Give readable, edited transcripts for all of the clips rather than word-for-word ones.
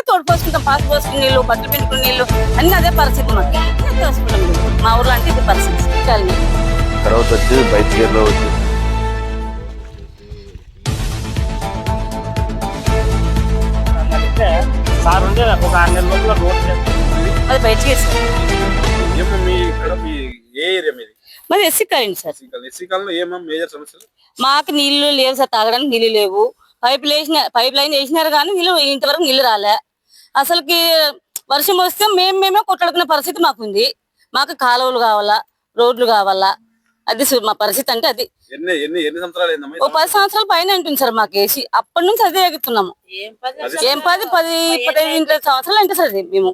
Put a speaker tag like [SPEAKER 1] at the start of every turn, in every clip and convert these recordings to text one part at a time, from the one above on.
[SPEAKER 1] తోడు పోసుకుంటాం, పాస్ పోసుకునే నీళ్ళు, బట్టలు పిండుకునే నీళ్ళు అన్ని అదే పరిస్థితి మాకు. తోసుకుంటాం మా ఊర్లో అంటే ఇది పరిస్థితి.
[SPEAKER 2] తర్వాత వచ్చి బైక్ గేర్లో వచ్చి
[SPEAKER 1] అది బయటకి మాది ఎస్సీ కాలండి సార్. మాకు నీళ్లు లేవు సార్, తాగడానికి నీళ్లు లేవు. పైప్ లైన్ వేసినారు కానీ నీళ్ళు ఇంతవరకు నీళ్లు రాలే. అసలుకి వర్షం వస్తే మేమే కొట్లాడుకునే పరిస్థితి మాకుంది. మాకు కాలువలు కావాలా, రోడ్లు కావాలా, అది మా పరిస్థితి. అంటే అది ఓ 10 సంవత్సరాల పైన ఉంటుంది సార్ మాకు వేసి. అప్పటి నుంచి అదే ఎగుతున్నాము. ఏం 10-15 సంవత్సరాలు అంటే సార్ మేము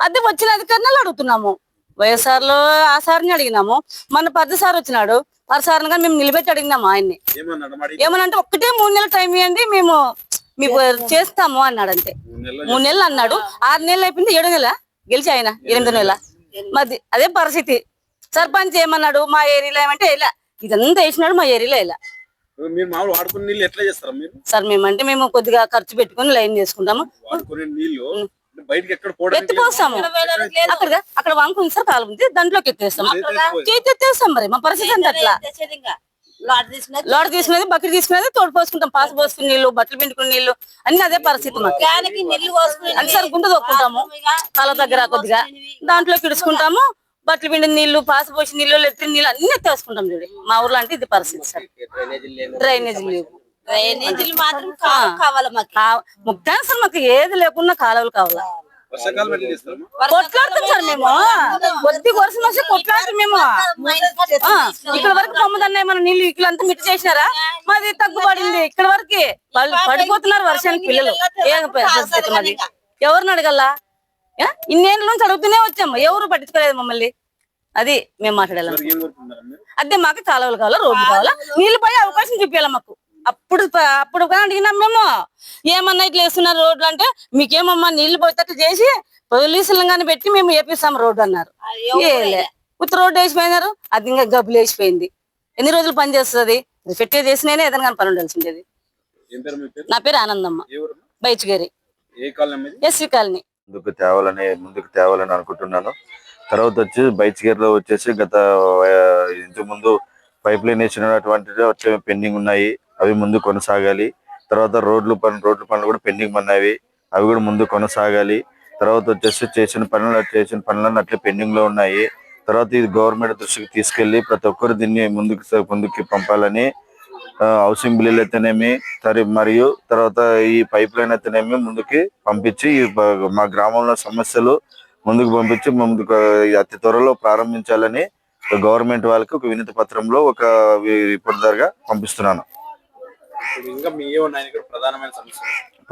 [SPEAKER 1] అదే వచ్చిన అధికారులు అడుగుతున్నాము. వైఎస్ఆర్ లో ఆ సార్ని అడిగినాము, మన పెద్ద సార్ వచ్చినాడు, ఆ సార్ని కానీ మేము నిలబెట్టి అడిగినాము ఆయన్ని. ఏమనంటే ఒక్కటే 3 నెలలు టైం ఇవ్వండి, మేము మీకు చేస్తాము అన్నాడు. అంతే 3 నెలలు అన్నాడు. 6 నెలలు అయిపోయింది, 7 నెల గెలిచి ఆయన 8 నెల. మరి అదే పరిస్థితి. సర్పంచ్ ఏమన్నాడు, మా ఏరియాలో ఏమంటే ఇలా ఇదంతా వేసినాడు, మా ఏరియాలో ఇలా. సార్ మేమంటే మేము కొద్దిగా ఖర్చు పెట్టుకుని లైన్ చేసుకుంటాము, ఎత్తిపోస్తాము. అక్కడ వంకు ఉంది సార్, కాలు ఉంది, దాంట్లోకి ఎత్తేస్తాము, చేతి ఎత్తేస్తాం. మరి మా పరిస్థితి అంతా అట్లా. లాడ్ తీసుకునేది, బకెట్ తీసుకునేది, తోడు పోసుకుంటాం, పాస్ పోసుకునే నీళ్లు, బట్టలు పిండుకునే నీళ్లు అన్ని అదే పరిస్థితి మాకు. అంటే సార్ గుంత తొక్కుంటాము కాలువ దగ్గర కొద్దిగా, దాంట్లో పిడుచుకుంటాము, బట్టలు పిండిన నీళ్లు, పాస్ పోసిన నీళ్లు, లెట్రిన్ నీళ్ళు అన్ని ఎత్తేసుకుంటాం. చూడండి మా ఊర్లో అంటే ఇది పరిస్థితి సార్. డ్రైనేజీ లేవు, డ్రైనేజీలు మాత్రం కావాలి ముఖ్యంగా సార్. మాకు ఏది లేకున్నా కాలువలు కావాలా. కొట్లాడుతాం సార్ మేము, కొద్ది వర్షం వస్తే కొట్లాడుతాం మేము. ఇక్కడ వరకు పొమ్మదన్న ఏమన్నా నీళ్ళు ఇక్కడంతా మిట్టి చేసినారా? మాది తగ్గుపడింది. ఇక్కడ వరకు పడిపోతున్నారు వర్షానికి పిల్లలు. ఏం పరిస్థితి మాది? ఎవరిని అడగల్లా? ఇన్నేళ్ళ నుంచి అడుగుతూనే వచ్చాము, ఎవరు పట్టించుకోలేదు మమ్మల్ని. అది మేము మాట్లాడాలి. అదే మాకు కాలువలు కావాలా, రోడ్లు కావాలా, నీళ్లు పోయే అవకాశం చూపించాలి మాకు. అప్పుడు అడిగినాం మేము, ఏమన్నా ఇట్లా వేస్తున్నారు రోడ్లు అంటే, మీకేమమ్మా నీళ్లు పోయేటట్లు చేసి పోలీసులను కానీ పెట్టి మేము వేపిస్తాం రోడ్డు అన్నారు. ఏలే ఉత్త రోడ్డు వేసిపోయినారు, అది ఇంకా గబ్బులు వేసిపోయింది. ఎన్ని రోజులు పని చేస్తుంది? పెట్టేది వేసినైనా ఏదైనా కానీ పని ఉండాల్సిండేది. నా పేరు ఆనందమ్మ, బైచ్గేరి, ఎస్వి కాలనీ.
[SPEAKER 2] ముందుకు తేవాలని అనుకుంటున్నాను. తర్వాత వచ్చి బైచ్గేర్లో వచ్చేసి గత ఇంతకు ముందు పైప్ లైన్ వేసినటువంటి పెండింగ్ ఉన్నాయి, అవి ముందు కొనసాగాలి. తర్వాత రోడ్ల పనులు కూడా పెండింగ్ ఉన్నాయి, అవి కూడా ముందు కొనసాగాలి. తర్వాత వచ్చేసి చేసిన పనులను అట్లే పెండింగ్ లో ఉన్నాయి. తర్వాత ఇది గవర్నమెంట్ దృష్టికి తీసుకెళ్లి ప్రతి ఒక్కరు దీన్ని ముందుకి పంపాలని, హౌసింగ్ బిల్లులు అయితేనేమి మరియు తర్వాత ఈ పైప్ లైన్ అయితేనేమి ముందుకి పంపించి మా గ్రామంలో సమస్యలు ముందుకు పంపించి అతి త్వరలో ప్రారంభించాలని గవర్నమెంట్ వాళ్ళకి ఒక వినతి పత్రంలో ఒక రిపోర్ట్ ద్వారా పంపిస్తున్నాను.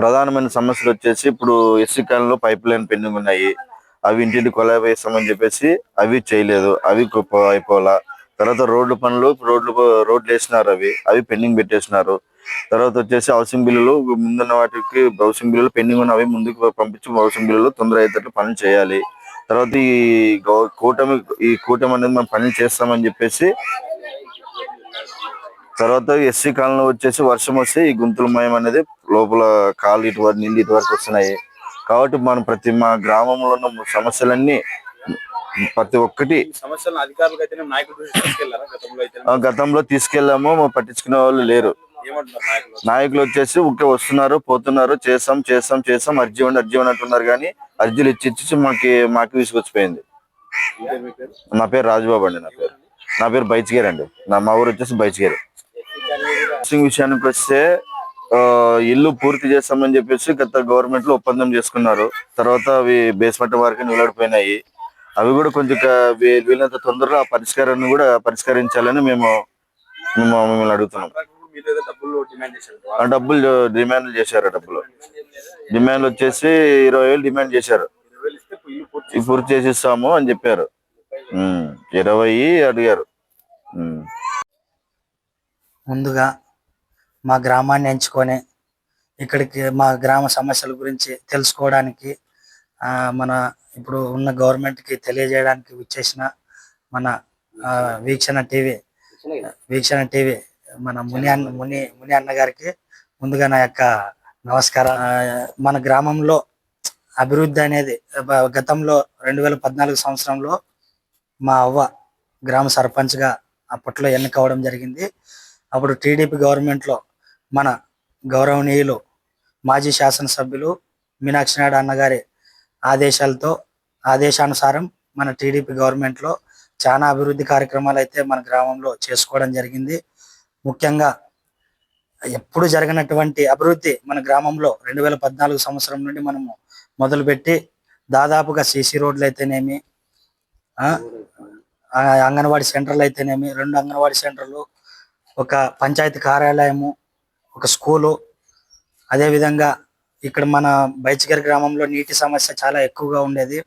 [SPEAKER 2] ప్రధానమైన సమస్యలు వచ్చేసి ఇప్పుడు ఎస్సీ కాలంలో పైప్ లైన్ పెండింగ్ ఉన్నాయి, అవి ఇంటింటి కొలాయి వేస్తామని చెప్పేసి అవి చేయలేదు, అవి అయిపోలా. తర్వాత రోడ్లు వేసినారు, అవి పెండింగ్ పెట్టేసినారు. తర్వాత వచ్చేసి హౌసింగ్ బిల్లులు ముందున్న వాటికి హౌసింగ్ బిల్లులు పెండింగ్ ఉన్న అవి ముందుకు పంపించి హౌసింగ్ బిల్లులు తొందర అయ్యేటట్లు పనులు చేయాలి. తర్వాత ఈ కూటమి అనేది మనం పనులు చేస్తామని చెప్పేసి, తర్వాత ఎస్సీ కాలంలో వచ్చేసి వర్షం వస్తే ఈ గుంతలమయం అనేది లోపల నీళ్ళు ఇటువరకు వస్తున్నాయి. కాబట్టి మనం మా గ్రామంలో ఉన్న సమస్యలన్నీ ప్రతి ఒక్కటి గతంలో తీసుకెళ్లాము, పట్టించుకునే వాళ్ళు లేరు. నాయకులు వచ్చేసి వస్తున్నారు, పోతున్నారు, చేస్తాం అర్జీ ఇవ్వండి అంటున్నారు. కానీ అర్జీలు ఇచ్చి మాకు విసుకొచ్చిపోయింది. నా పేరు రాజుబాబు అండి. నా పేరు బైచ్గేరి అండి. మా ఊరు వచ్చేసి బైచ్గేరి. విషయానికి వస్తే ఇల్లు పూర్తి చేస్తామని చెప్పేసి గత గవర్నమెంట్ లో ఒప్పందం చేసుకున్నారు. తర్వాత అవి బేస్మెంట్ వరకు నిలబడిపోయినాయి. అవి కూడా కొంచెం వీళ్ళంత తొందరగా పరిష్కారాన్ని కూడా పరిష్కరించాలని మేము మిమ్మల్ని అడుగుతున్నాం. డబ్బులు డిమాండ్ చేశారు. డిమాండ్ వచ్చేసి 20,000 డిమాండ్ చేశారు. పూర్తి చేసిస్తాము అని చెప్పారు. 20 అడిగారు.
[SPEAKER 3] ముందుగా మా గ్రామాన్ని ఎంచుకొని ఇక్కడికి మా గ్రామ సమస్యల గురించి తెలుసుకోవడానికి, మన ఇప్పుడు ఉన్న గవర్నమెంట్కి తెలియజేయడానికి విచ్చేసిన మన వీక్షణ టీవీ మన ముని అన్న గారికి ముందుగా నా యొక్క నమస్కారం. మన గ్రామంలో అభివృద్ధి అనేది గతంలో 2014 సంవత్సరంలో మా అవ్వ గ్రామ సర్పంచ్గా అప్పట్లో ఎన్నికవడం జరిగింది. అప్పుడు టీడీపీ గవర్నమెంట్లో మన గౌరవనీయులు మాజీ శాసనసభ్యులు మీనాక్షి నాయుడు అన్నగారి ఆదేశానుసారం మన టీడీపీ గవర్నమెంట్లో చాలా అభివృద్ధి కార్యక్రమాలు అయితే మన గ్రామంలో చేసుకోవడం జరిగింది. ముఖ్యంగా ఎప్పుడు జరగనటువంటి అభివృద్ధి మన గ్రామంలో 2014 సంవత్సరం నుండి మనము మొదలుపెట్టి దాదాపుగా సీసీ రోడ్లు అయితేనేమి, అంగన్వాడీ సెంటర్లు అయితేనేమి, 2 అంగన్వాడీ సెంటర్లు, ఒక పంచాయతీ కార్యాలయము, ఒక స్కూలు, అదేవిధంగా ఇక్కడ మన బైచిగర్ గ్రామంలో నీటి సమస్య చాలా ఎక్కువగా ఉండేది.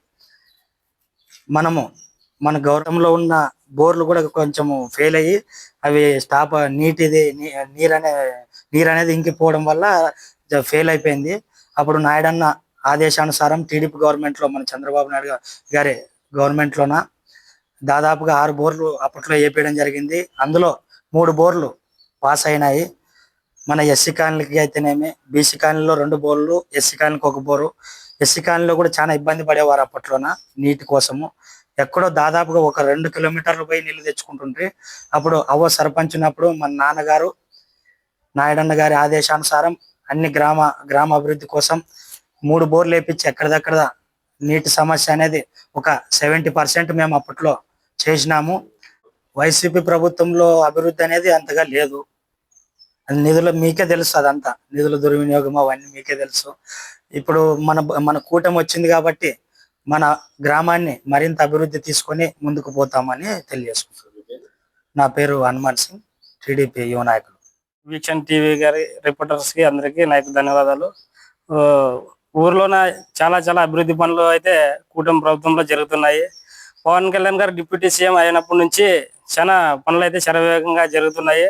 [SPEAKER 3] మన గౌరవంలో ఉన్న బోర్లు కూడా కొంచెము ఫెయిల్ అయ్యి అవి స్టాప్ నీరు అనేది ఇంకిపోవడం వల్ల ఫెయిల్ అయిపోయింది. అప్పుడు నాయుడన్న ఆదేశానుసారం టీడీపీ గవర్నమెంట్లో మన చంద్రబాబు నాయుడు గారి గవర్నమెంట్లోన దాదాపుగా 6 బోర్లు అప్పట్లో వేపేయడం జరిగింది. అందులో 3 బోర్లు పాస్ అయినాయి. మన ఎస్సీ కాలనీకి అయితేనేమి, బీసీ కాలనీలో 2 బోర్లు, ఎస్సీ కాలనీకి 1 బోరు. ఎస్సీ కాలనీలో కూడా చాలా ఇబ్బంది పడేవారు అప్పట్లోన నీటి కోసము. ఎక్కడో దాదాపుగా ఒక 2 కిలోమీటర్లు పోయి నీళ్లు తెచ్చుకుంటుంటే అప్పుడు అవ్వ సర్పంచ్ ఉన్నప్పుడు మన నాన్నగారు నాయుడన్న గారి ఆదేశానుసారం అన్ని గ్రామ అభివృద్ధి కోసం 3 బోర్లు వేపించి ఎక్కడిదక్కడ నీటి సమస్య అనేది ఒక 70% మేము అప్పట్లో చేసినాము. వైసీపీ ప్రభుత్వంలో అభివృద్ధి అనేది అంతగా లేదు. నిధులు మీకే తెలుసు, అదంతా నిధుల దుర్వినియోగం అవన్నీ మీకే తెలుసు. ఇప్పుడు మన కూటమి వచ్చింది కాబట్టి మన గ్రామాన్ని మరింత అభివృద్ధి తీసుకొని ముందుకు పోతామని తెలియజేసుకుంటున్నాను. నా పేరు హనుమాన్ సింగ్, టీడీపీ యువ నాయకులు.
[SPEAKER 4] వీక్షణ్ టీవీ గారి రిపోర్టర్స్ కి అందరికీ నాకు ధన్యవాదాలు. ఊర్లోన చాలా అభివృద్ధి పనులు అయితే కూటమి ప్రభుత్వంలో జరుగుతున్నాయి. పవన్ కళ్యాణ్ గారు డిప్యూటీ సీఎం అయినప్పటి నుంచి చాలా పనులు అయితే శరవేగంగా జరుగుతున్నాయి.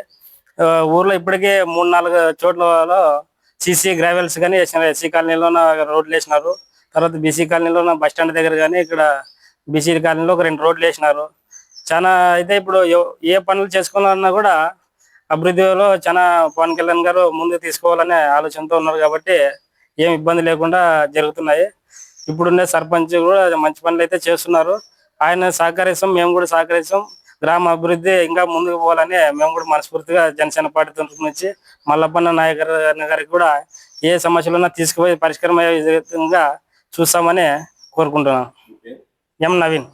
[SPEAKER 4] ఊర్లో ఇప్పటికే 3-4 చోట్లలో సీసీ గ్రావెల్స్ కానీ ఎస్సీ కాలనీలోన రోడ్లు వేసినారు. తర్వాత బీసీ కాలనీలో బస్ స్టాండ్ దగ్గర కానీ ఇక్కడ బీసీ కాలనీలో ఒక 2 రోడ్లు వేసినారు. చాలా అయితే ఇప్పుడు ఏ పనులు చేసుకోవాలన్నా కూడా అభివృద్ధిలో చాలా పవన్ కళ్యాణ్ గారు ముందుకు తీసుకోవాలనే ఆలోచనతో ఉన్నారు కాబట్టి ఏం ఇబ్బంది లేకుండా జరుగుతున్నాయి. ఇప్పుడున్న సర్పంచ్ కూడా మంచి పనులు అయితే చేస్తున్నారు. ఆయన సహకరిస్తాం, మేము కూడా సహకరిస్తాం. గ్రామ అభివృద్ధి ఇంకా ముందుకు పోవాలని మేము కూడా మనస్ఫూర్తిగా జనసేన పార్టీ తరఫు నుంచి మల్లప్పన్న నాయకర్ గారికి కూడా ఏ సమస్యలున్నా తీసుకుపోయి పరిష్కారం అయ్యే విధంగా చూస్తామని కోరుకుంటున్నాను. ఎం నవీన్.